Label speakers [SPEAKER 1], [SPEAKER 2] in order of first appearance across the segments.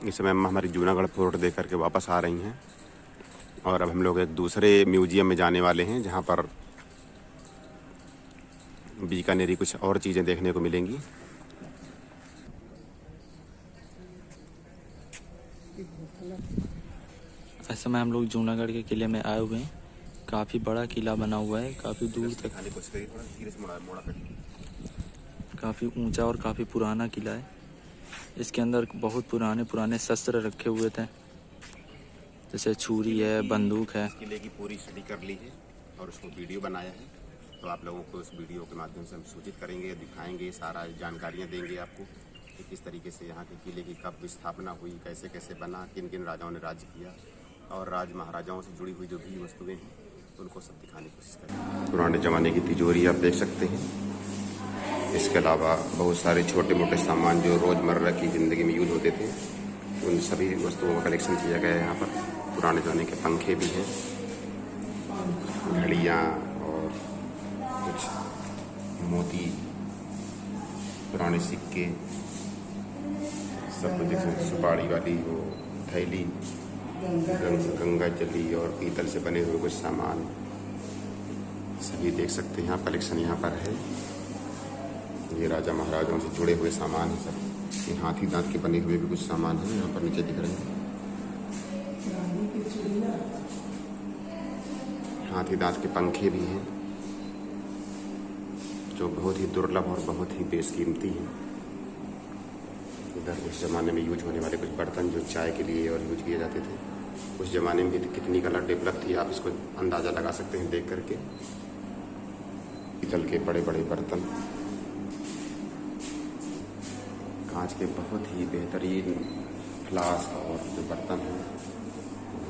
[SPEAKER 1] इस समय हम हमारी जूनागढ़ फोर्ट देख करके वापस आ रही हैं और अब हम लोग एक दूसरे म्यूजियम में जाने वाले हैं जहाँ पर बीकानेरी कुछ और चीज़ें देखने को मिलेंगी।
[SPEAKER 2] इस समय हम लोग जूनागढ़ के किले में आए हुए हैं। काफ़ी बड़ा किला बना हुआ है, काफ़ी दूर तक, काफ़ी ऊंचा और काफ़ी पुराना किला है। इसके अंदर बहुत पुराने शस्त्र रखे हुए थे, जैसे छुरी है, बंदूक है।
[SPEAKER 1] किले की पूरी स्टडी कर ली है और उसको वीडियो बनाया है, तो आप लोगों को इस वीडियो के माध्यम से हम सूचित करेंगे, दिखाएंगे, सारा जानकारियाँ देंगे आपको कि किस तरीके से यहाँ के किले की कब स्थापना हुई, कैसे कैसे बना, किन किन राजाओं ने राज्य किया और राज महाराजाओं से जुड़ी हुई जो भी वस्तुएं हैं उनको सब दिखाने की कोशिश करेंगे। पुराने ज़माने की तिजोरी आप देख सकते हैं। इसके अलावा बहुत सारे छोटे मोटे सामान जो रोज़मर्रा की ज़िंदगी में यूज होते थे, उन सभी वस्तुओं का कलेक्शन किया गया है यहाँ पर। पुराने ज़माने के पंखे भी हैं, घड़ियाँ और कुछ मोती, पुराने सिक्के, सब कुछ देख सकते। सुपारी वाली वो थैली, गंगा जली और पीतल से बने हुए कुछ सामान सभी देख सकते हैं। यहाँ कलेक्शन यहाँ पर है। ये राजा महाराजाओं से जुड़े हुए सामान है सब। ये हाथी दांत के बने हुए भी कुछ सामान है यहाँ पर नीचे दिख रहे हैं। हाथी दांत के पंखे भी हैं जो बहुत ही दुर्लभ और बहुत ही बेशकीमती हैं। इधर उस ज़माने में यूज होने वाले कुछ बर्तन जो चाय के लिए और यूज किए जाते थे। उस ज़माने में भी कितनी कला डेवलप थी, आप इसको अंदाज़ा लगा सकते हैं देख करके। पीतल के बड़े बड़े बर्तन, कांच के बहुत ही बेहतरीन फ्लास्क और जो बर्तन हैं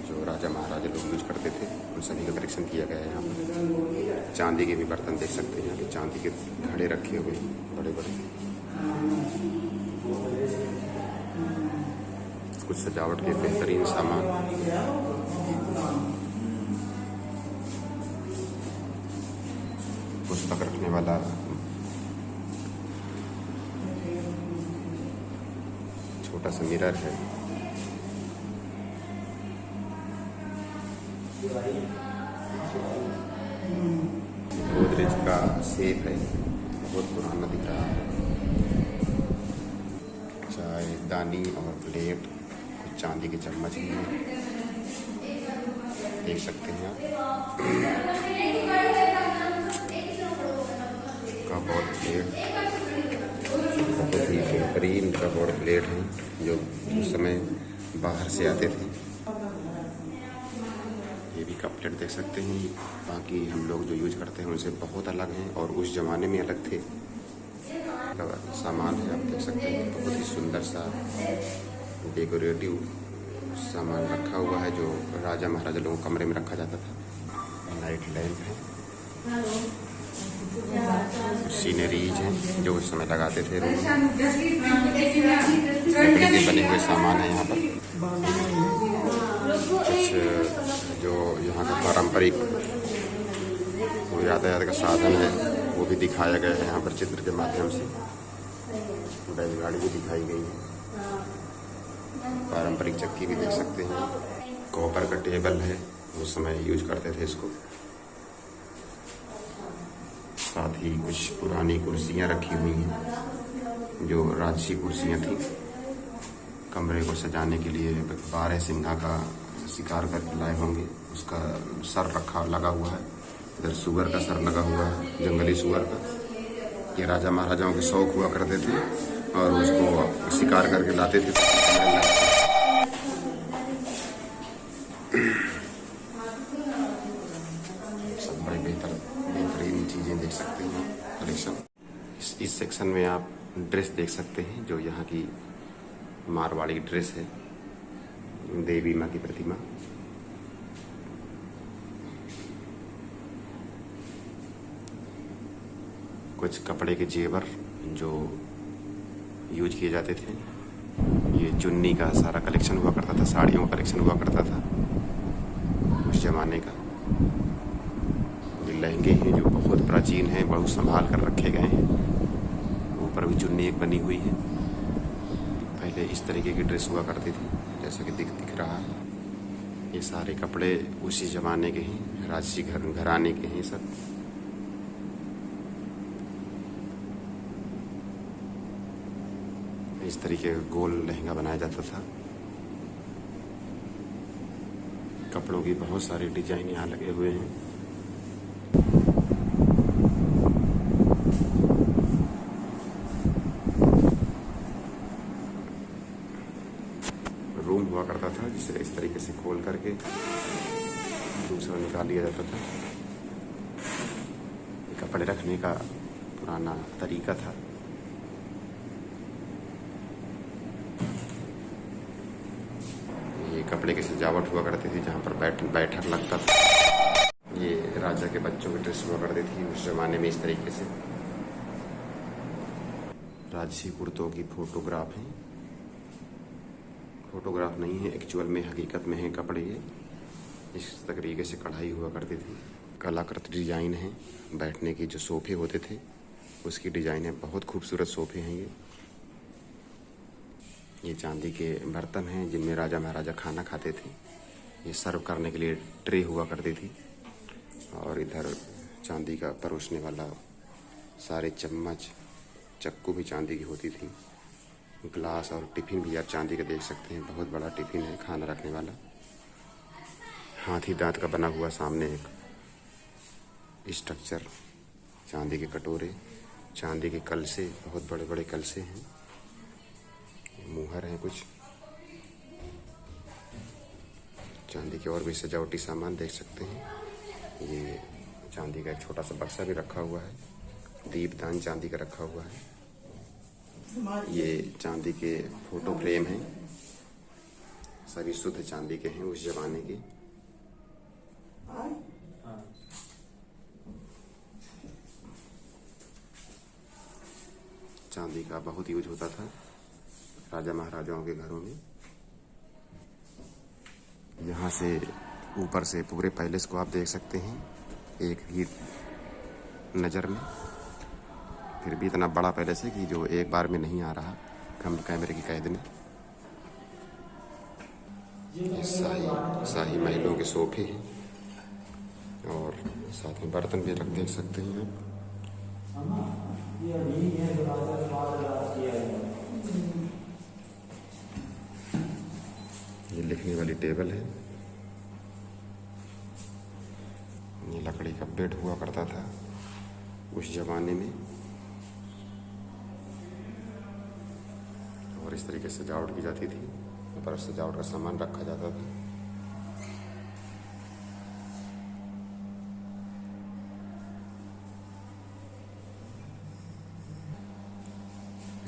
[SPEAKER 1] जो राजा महाराजा लोग यूज करते थे, उन सभी का कलेक्शन किया गया है यहाँ पर। चांदी के भी बर्तन देख सकते हैं, कि चांदी के घड़े रखे हुए हैं बड़े बड़े। कुछ सजावट के बेहतरीन सामान, पुस्तक रखने वाला छोटा सा मिरर है। गोदरेज का सेफ है, बहुत पुराना दिख रहा है। चाय दानी और प्लेट, कुछ चांदी के चम्मच भी हैं, देख सकते हैं आप। कप और प्लेट, बहुत ही बेहतरीन कप और प्लेट हैं जो उस समय बाहर से आते थे। ये भी कप प्लेट देख सकते हैं। बाकी हम लोग जो यूज करते हैं उनसे बहुत अलग हैं और उस ज़माने में अलग थे। सामान है, आप देख सकते हैं, बहुत ही सुंदर सा डेकोरेटिव सामान रखा हुआ है जो राजा महाराजा लोगों के कमरे में रखा जाता था। लाइट लैंप है, सीनरीज हैं जो उस समय लगाते थे रूम में। लकड़ी के बने हुए सामान है यहाँ पर। कुछ जो यहाँ का पारंपरिक यातायात का साधन है वो भी दिखाया गया है यहाँ पर चित्र के माध्यम से। बैलगाड़ी भी दिखाई गई है, पारंपरिक चक्की भी देख सकते हैं। कॉपर का टेबल है, उस समय यूज करते थे इसको। साथ ही कुछ पुरानी कुर्सियाँ रखी हुई हैं जो राजसी कुर्सियाँ थीं। कमरे को सजाने के लिए 12 सिंघा का शिकार कर लाए होंगे, उसका सर लगा हुआ है। इधर सुअर का सर लगा हुआ है, जंगली सुअर का। ये राजा महाराजाओं के शौक हुआ करते थे और उसको शिकार करके लाते थे। सब बड़े बेहतरीन चीज़ें देख सकते हैं कलेक्शन। इस सेक्शन में आप ड्रेस देख सकते हैं जो यहाँ की मारवाड़ी ड्रेस है, देवी माँ की प्रतिमा। कुछ कपड़े के जेवर जो यूज किए जाते थे। ये चुन्नी का सारा कलेक्शन हुआ करता था, साड़ियों का कलेक्शन हुआ करता था उस जमाने का। ये लहंगे हैं जो बहुत प्राचीन हैं, बहुत संभाल कर रखे गए हैं। ऊपर भी चुन्नी एक बनी हुई है। पहले इस तरीके की ड्रेस हुआ करती थी, जैसा कि दिख रहा है। ये सारे कपड़े उसी ज़माने के हैं, राजसी घराने के हैं सब। इस तरीके का गोल लहंगा बनाया जाता था। कपड़ों की बहुत सारी डिजाइन यहाँ लगे हुए हैं। रूम हुआ करता था जिसे इस तरीके से खोल करके दूसरा निकाल लिया जाता था। कपड़े रखने का पुराना तरीका था। ये कपड़े की सजावट हुआ करती थी जहाँ पर बैठक लगता था। ये राजा के बच्चों की ड्रेस हुआ करती थी उस जमाने में इस तरीके से। राजसी कुर्तों की फोटोग्राफ है, फोटोग्राफ नहीं है, एक्चुअल में हकीकत में है कपड़े। ये इस तरीके से कढ़ाई हुआ करती थी। कलाकृत डिजाइन है। बैठने की जो सोफे होते थे उसकी डिजाइन है। बहुत खूबसूरत सोफे हैं ये चांदी के बर्तन हैं जिनमें राजा महाराजा खाना खाते थे। ये सर्व करने के लिए ट्रे हुआ करती थी। और इधर चांदी का परोसने वाला सारे चम्मच चक्कू भी चांदी की होती थी। ग्लास और टिफिन भी आप चांदी का देख सकते हैं। बहुत बड़ा टिफिन है खाना रखने वाला। हाथी दांत का बना हुआ सामने एक स्ट्रक्चर। चांदी के कटोरे, चांदी के कलसे, बहुत बड़े बड़े कलसे हैं। मुहर हैं कुछ। चांदी के और भी सजावटी सामान देख सकते हैं। ये चांदी का एक छोटा सा बक्सा भी रखा हुआ है। दीपदान चांदी का रखा हुआ है। ये चांदी के फोटो फ्रेम हैं। सभी शुद्ध चांदी के हैं उस जमाने के। चांदी का बहुत यूज होता था राजा महाराजाओं के घरों में। यहाँ से ऊपर से पूरे पैलेस को आप देख सकते हैं एक ही नज़र में। फिर भी इतना बड़ा पैलेस है कि जो एक बार में नहीं आ रहा कम कैमरे की कैद में। ये शाही महलों के सोफे हैं और साथ में बर्तन भी देख सकते हैं आप। ये लिखने वाली टेबल है। ये लकड़ी का बेड हुआ करता था उस जमाने में। और इस तरीके से सजावट की जाती थी। ऊपर सजावट का सामान रखा जाता था।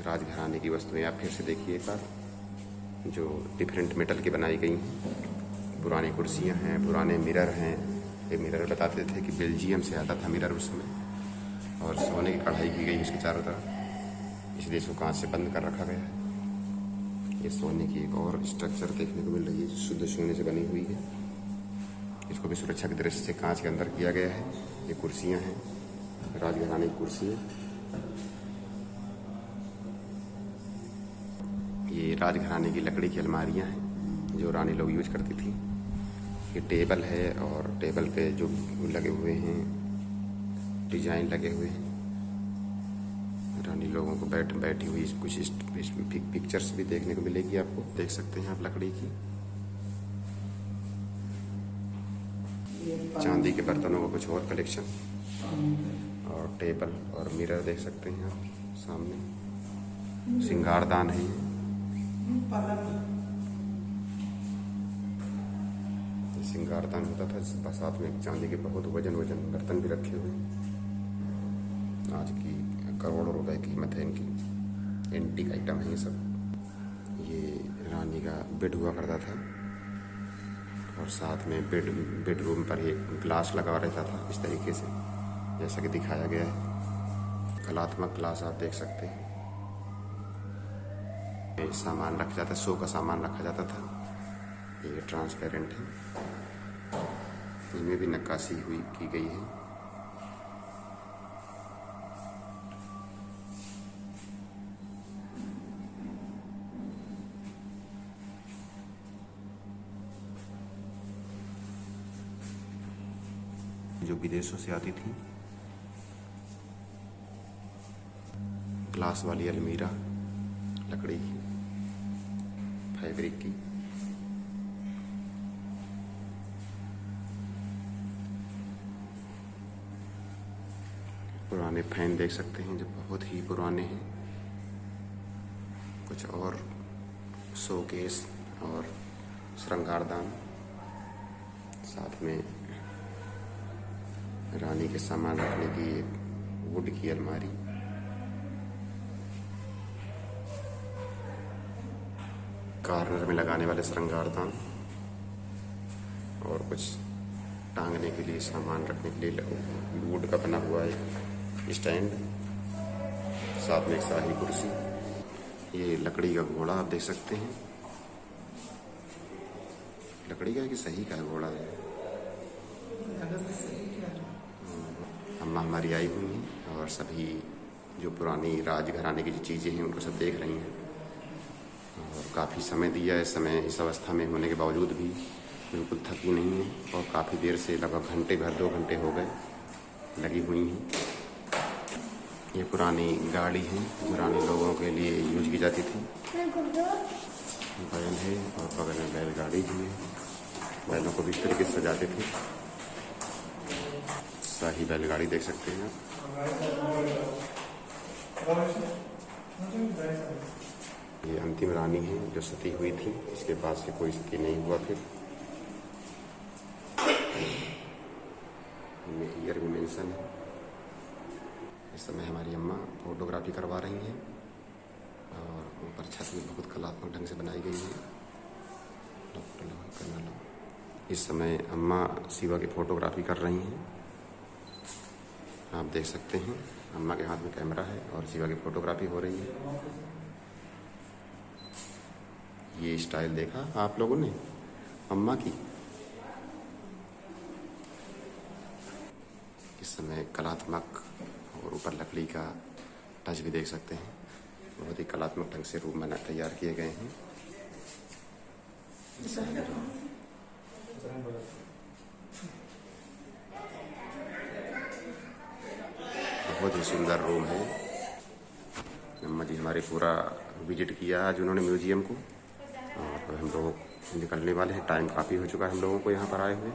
[SPEAKER 1] राजघराने की वस्तुएं आप फिर से देखिए एक बार, जो डिफरेंट मेटल की बनाई गई हैं। पुरानी कुर्सियां हैं, पुराने मिरर हैं। ये मिरर बताते थे कि बेल्जियम से आता था मिरर उस समय। और सोने की कढ़ाई की गई उसके चारों तरफ, इसलिए इसको कांच से बंद कर रखा गया है। ये सोने की एक और स्ट्रक्चर देखने को मिल रही है जो शुद्ध सोने से बनी हुई है। इसको भी सुरक्षा की दृष्टि से कांच के अंदर किया गया है। ये कुर्सियां हैं, राजघराने की कुर्सियां। ये राजघराने की लकड़ी की अलमारियां हैं जो रानी लोग यूज करती थी। ये टेबल है और टेबल पे जो लगे हुए हैं डिजाइन लगे हुए हैं। रानी लोगों को बैठी हुई कुछ इसमें पिक्चर्स भी देखने को मिलेगी आपको। देख सकते हैं आप लकड़ी की। चांदी के बर्तनों का कुछ और कलेक्शन और टेबल और मिरर देख सकते हैं आप सामने। श्रृंगारदान है ये। श्रृंगारदान होता था। साथ में चांदी के बहुत वजन बर्तन भी रखे हुए हैं। आज की करोड़ों रुपए की कीमत है इनकी। एंटीक आइटम है ये सब। ये रानी का बेड हुआ करता था और साथ में बेडरूम पर एक ग्लास लगा रहता था इस तरीके से, जैसा कि दिखाया गया है। कलात्मक ग्लास आप देख सकते हैं। सामान रखा जाता, शो का सामान रखा जाता था। ये ट्रांसपेरेंट है। इनमें भी नक्काशी की गई है। विदेशों से आती थी। ग्लास वाली अलमीरा, लकड़ी की, फैब्रिक की। पुराने फैन देख सकते हैं जो बहुत ही पुराने हैं। कुछ और शोकेस और श्रृंगारदान, साथ में रानी के सामान रखने की एक वुड की अलमारी। कॉर्नर में लगाने वाले श्रृंगारदान और कुछ टांगने के लिए, सामान रखने के लिए वुड का बना हुआ एक स्टैंड, साथ में एक शाही कुर्सी। ये लकड़ी का घोड़ा आप देख सकते हैं। लकड़ी का कि सही का घोड़ा है? अम्मा हमारी आई हुई हैं और सभी जो पुरानी राजघराने की जो चीज़ें हैं उनको सब देख रही हैं। और काफ़ी समय दिया है। समय इस अवस्था में होने के बावजूद भी बिल्कुल थकी नहीं है और काफ़ी देर से, लगभग घंटे भर, 2 घंटे हो गए लगी हुई हैं। ये पुरानी गाड़ी है जो पुराने लोगों के लिए यूज की जाती थी। बैल है और बगल में बैलगाड़ी भी है। बैलों को भी इस तरीके से सजाते थे। शाही बैलगाड़ी देख सकते हैं आप। ये अंतिम रानी है जो सती हुई थी। इसके बाद से कोई सती नहीं हुआ। फिर ईयर भी मेंशन है। इस समय हमारी अम्मा फोटोग्राफी करवा रही हैं और ऊपर छत में बहुत कलात्मक ढंग से बनाई गई है। इस समय अम्मा शिवा की फोटोग्राफी कर रही हैं। आप देख सकते हैं अम्मा के हाथ में कैमरा है और शिवा की फोटोग्राफी हो रही है। ये स्टाइल देखा आप लोगों ने अम्मा की? इस समय कलात्मक और ऊपर लकड़ी का टच भी देख सकते हैं। बहुत ही कलात्मक ढंग से रूम बना तैयार किए गए हैं। बहुत ही सुंदर रूम है। अम्मा जी हमारे पूरा विजिट किया आज उन्होंने म्यूजियम को और हम लोग निकलने वाले हैं। टाइम काफ़ी हो चुका है हम लोगों को यहाँ पर आए हुए।